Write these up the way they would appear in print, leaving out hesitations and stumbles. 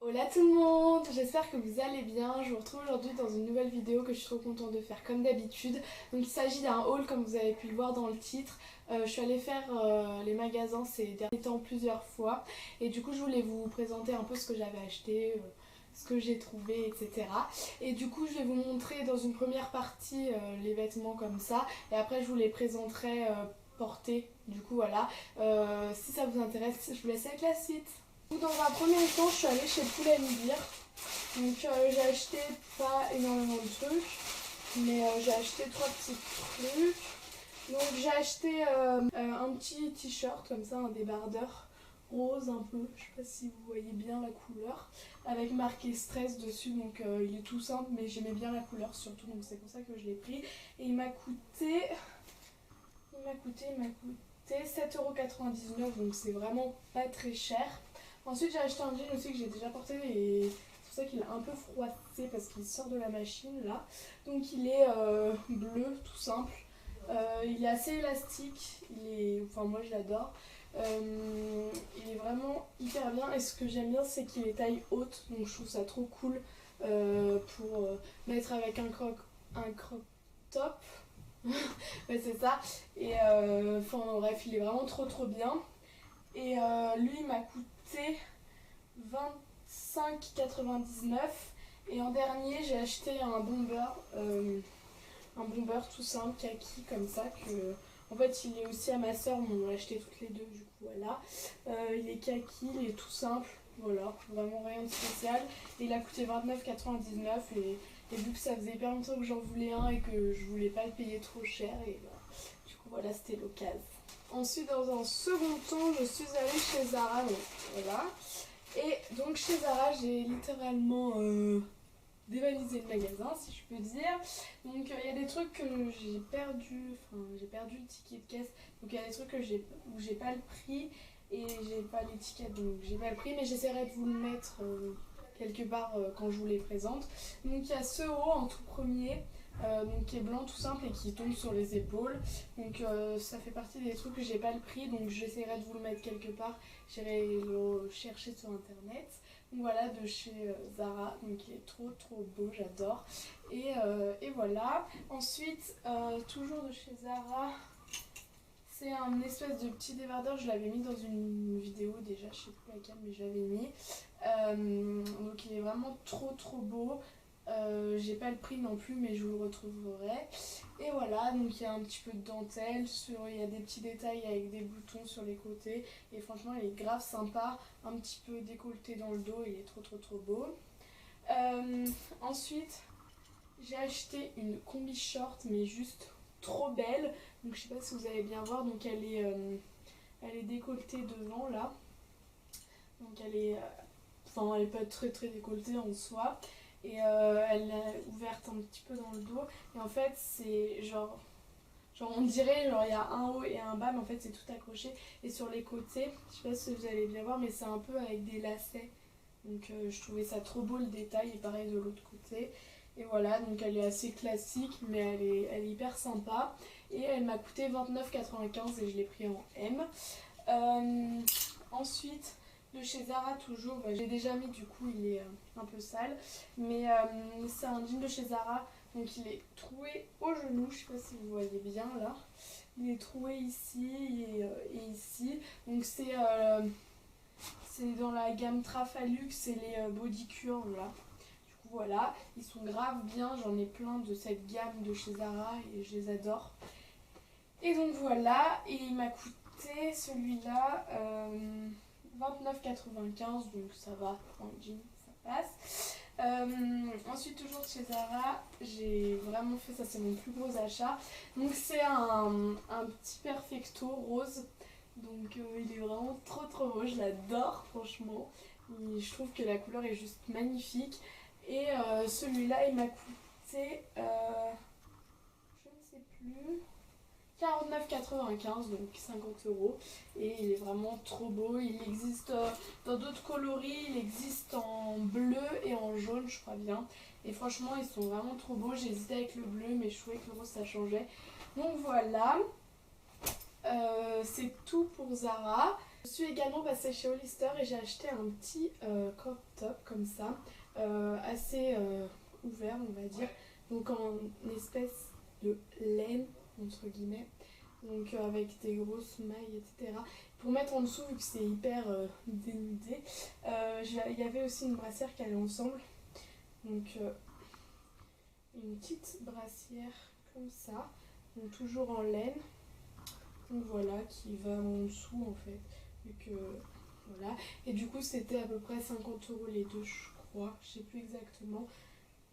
Hola tout le monde, j'espère que vous allez bien. Je vous retrouve aujourd'hui dans une nouvelle vidéo que je suis trop contente de faire comme d'habitude. Donc il s'agit d'un haul comme vous avez pu le voir dans le titre. Je suis allée faire les magasins ces derniers temps plusieurs fois et du coup je voulais vous présenter un peu ce que j'avais acheté, ce que j'ai trouvé, etc. Et du coup je vais vous montrer dans une première partie les vêtements comme ça et après je vous les présenterai portés. Du coup voilà, si ça vous intéresse je vous laisse avec la suite. Dans un premier temps, je suis allée chez Pull&Bear. Donc j'ai acheté pas énormément de trucs, mais j'ai acheté 3 petits trucs. Donc j'ai acheté un petit t-shirt comme ça, un débardeur rose un peu, je sais pas si vous voyez bien la couleur, avec marqué stress dessus, donc il est tout simple mais j'aimais bien la couleur surtout, donc c'est pour ça que je l'ai pris. Et il m'a coûté 7,99€, donc c'est vraiment pas très cher. Ensuite j'ai acheté un jean aussi que j'ai déjà porté et c'est pour ça qu'il est un peu froissé parce qu'il sort de la machine là. Donc il est bleu tout simple. Il est assez élastique, enfin moi je l'adore. Il est vraiment hyper bien et ce que j'aime bien c'est qu'il est taille haute, donc je trouve ça trop cool pour mettre avec un crop top. Ouais, c'est ça. Et enfin bref, il est vraiment trop bien. Et lui il m'a coûté 25,99€. Et en dernier j'ai acheté un bomber tout simple kaki comme ça que en fait il est aussi à ma soeur, mais on l'a acheté toutes les deux du coup voilà. Il est kaki, il est tout simple, voilà, vraiment rien de spécial. Et il a coûté 29,99€ et vu que ça faisait hyper longtemps que j'en voulais un et que je voulais pas le payer trop cher, et bah, du coup voilà, c'était l'occasion. Ensuite dans un second temps je suis allée chez Zara, donc voilà. Et donc chez Zara j'ai littéralement dévalisé le magasin si je peux dire. Donc il y a des trucs que j'ai perdu, enfin j'ai perdu le ticket de caisse. Donc il y a des trucs où j'ai pas le prix et j'ai pas l'étiquette, donc j'ai pas le prix, mais j'essaierai de vous le mettre quelque part quand je vous les présente. Donc il y a ce haut en tout premier. Donc qui est blanc tout simple et qui tombe sur les épaules, donc ça fait partie des trucs que j'ai pas le prix, donc j'essaierai de vous le mettre quelque part, j'irai le chercher sur internet. Donc voilà, de chez Zara, donc il est trop beau, j'adore. Et voilà, ensuite toujours de chez Zara, c'est un espèce de petit débardeur, je l'avais mis dans une vidéo déjà, je sais plus laquelle, mais je l'avais mis. Donc il est vraiment trop beau. J'ai pas le prix non plus, mais je vous le retrouverai. Et voilà, donc il y a un petit peu de dentelle, il y a des petits détails avec des boutons sur les côtés. Et franchement, il est grave sympa, un petit peu décolleté dans le dos, il est trop beau. Ensuite, j'ai acheté une combi short, mais juste trop belle. Donc je sais pas si vous allez bien voir, donc elle est décolletée devant là. Donc enfin elle est pas très décolletée en soi. Et elle est ouverte un petit peu dans le dos. Et en fait c'est genre on dirait il y a un haut et un bas, mais en fait c'est tout accroché. Et sur les côtés, je sais pas si vous allez bien voir, mais c'est un peu avec des lacets. Donc je trouvais ça trop beau le détail, et pareil de l'autre côté. Et voilà, donc elle est assez classique, mais elle est hyper sympa. Et elle m'a coûté 29,95€ et je l'ai pris en M. Ensuite, de chez Zara toujours, bah, j'ai déjà mis, du coup il est un peu sale. Mais c'est un jean de chez Zara, donc il est troué au genou, je sais pas si vous voyez bien là. Il est troué ici et ici. Donc c'est dans la gamme Trafalux et les body curve là. Du coup voilà, ils sont grave bien, j'en ai plein de cette gamme de chez Zara et je les adore. Et donc voilà, et il m'a coûté celui-là 29,95€, donc ça va, en jean ça passe. Ensuite toujours chez Zara, j'ai vraiment fait, ça c'est mon plus gros achat. Donc c'est un petit perfecto rose. Donc il est vraiment trop beau, je l'adore franchement. Et je trouve que la couleur est juste magnifique. Et celui-là il m'a coûté, je ne sais plus, 49,95€, donc 50€. Et il est vraiment trop beau. Il existe dans d'autres coloris, il existe en bleu et en jaune je crois bien. Et franchement ils sont vraiment trop beaux. J'ai hésité avec le bleu, mais je trouvais que le rose ça changeait. Donc voilà. C'est tout pour Zara. Je suis également passée chez Hollister et j'ai acheté un petit crop top comme ça, assez ouvert on va dire, donc en espèce de laine entre guillemets, donc avec des grosses mailles etc. Pour mettre en dessous vu que c'est hyper dénudé, il y avait aussi une brassière qui allait ensemble, donc une petite brassière comme ça, donc toujours en laine, donc voilà, qui va en dessous en fait, vu que voilà, et du coup c'était à peu près 50 € les deux je crois, je sais plus exactement,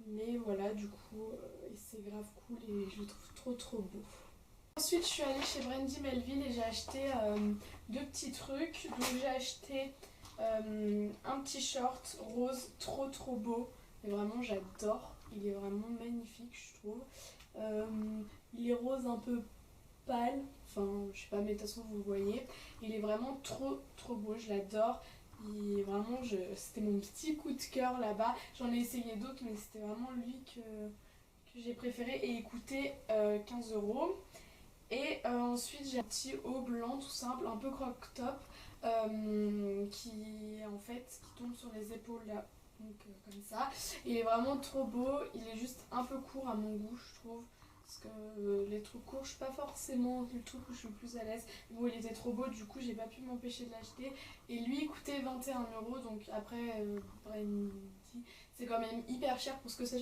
mais voilà, du coup c'est grave cool et je le trouve trop beau. Ensuite je suis allée chez Brandy Melville et j'ai acheté deux petits trucs, donc j'ai acheté un petit short rose trop beau, mais vraiment j'adore, il est vraiment magnifique je trouve. Il est rose un peu pâle, enfin je sais pas mais de toute façon vous le voyez, il est vraiment trop beau, je l'adore. Et vraiment c'était mon petit coup de cœur là-bas, j'en ai essayé d'autres mais c'était vraiment lui que j'ai préféré et il coûtait 15 €. Et ensuite j'ai un petit haut blanc tout simple, un peu croc-top, qui en fait qui tombe sur les épaules là, donc comme ça. Il est vraiment trop beau, il est juste un peu court à mon goût je trouve, parce que les trucs courts je suis pas forcément le truc où je suis le plus à l'aise. Bon il était trop beau, du coup j'ai pas pu m'empêcher de l'acheter, et lui il coûtait 21 €, donc après Brandy c'est quand même hyper cher pour ce que c'est,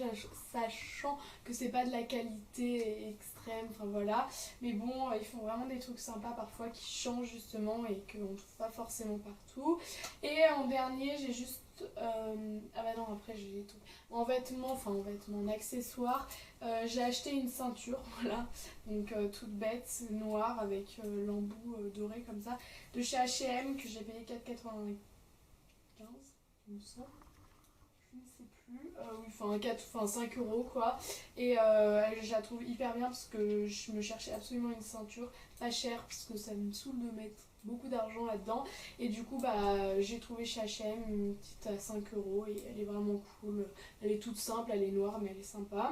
sachant que c'est pas de la qualité extrême, enfin voilà. Mais bon, ils font vraiment des trucs sympas parfois qui changent justement et qu'on trouve pas forcément partout. Et en dernier, j'ai juste... ah bah non, après j'ai les trucs. En vêtements, en accessoires, j'ai acheté une ceinture, voilà. Donc toute bête, noire avec l'embout doré comme ça, de chez H&M que j'ai payé 4,95 il me semble. Je ne sais plus, oui, 5 € quoi, et je la trouve hyper bien parce que je me cherchais absolument une ceinture pas chère parce que ça me saoule de mettre beaucoup d'argent là-dedans, et du coup bah j'ai trouvé chez H&M une petite à 5 € et elle est vraiment cool, elle est toute simple, elle est noire mais elle est sympa.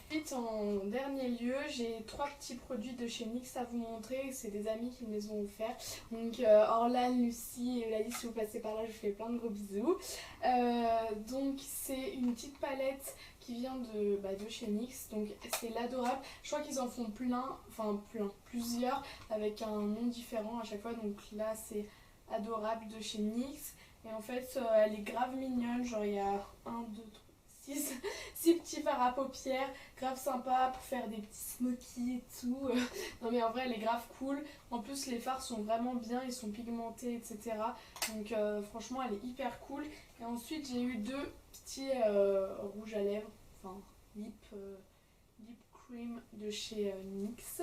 Ensuite en dernier lieu j'ai trois petits produits de chez NYX à vous montrer, c'est des amis qui me les ont offerts, donc Orlan, Lucie et Eulalie, si vous passez par là je vous fais plein de gros bisous. Donc c'est une petite palette qui vient de chez NYX, donc c'est l'Adorable, je crois qu'ils en font plusieurs avec un nom différent à chaque fois, donc là c'est Adorable de chez NYX, et en fait elle est grave mignonne, genre il y a 1, 2, 3, 6 petits fards à paupières, grave sympa pour faire des petits smokies et tout. Non mais en vrai elle est grave cool, en plus les fards sont vraiment bien, ils sont pigmentés etc. Donc franchement elle est hyper cool. Et ensuite j'ai eu deux petits rouges à lèvres, lip cream de chez NYX.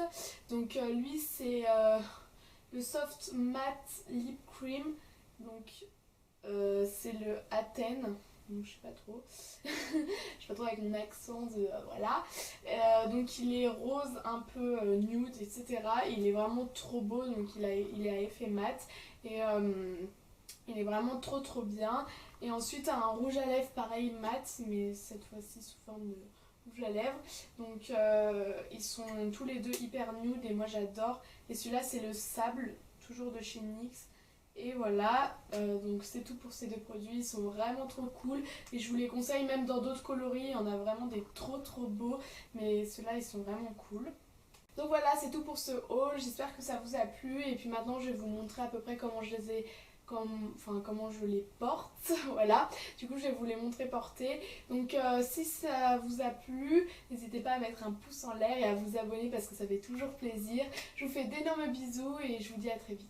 Donc lui c'est le Soft Matte Lip Cream, donc c'est le Athènes. Donc, je sais pas trop, je sais pas trop avec mon accent de voilà. Donc il est rose un peu nude etc. Il est vraiment trop beau, donc il est à effet mat, et il est vraiment trop bien. Et ensuite un rouge à lèvres pareil mat, mais cette fois-ci sous forme de rouge à lèvres. Donc ils sont tous les deux hyper nude et moi j'adore. Et celui-là c'est le Sable, toujours de chez NYX. Et voilà, donc c'est tout pour ces deux produits, ils sont vraiment trop cool et je vous les conseille même dans d'autres coloris, il y en a vraiment des trop beaux, mais ceux-là ils sont vraiment cool. Donc voilà, c'est tout pour ce haul, j'espère que ça vous a plu, et puis maintenant je vais vous montrer à peu près comment je les ai, comment je les porte, voilà. Du coup je vais vous les montrer portés. Donc si ça vous a plu, n'hésitez pas à mettre un pouce en l'air et à vous abonner parce que ça fait toujours plaisir. Je vous fais d'énormes bisous et je vous dis à très vite.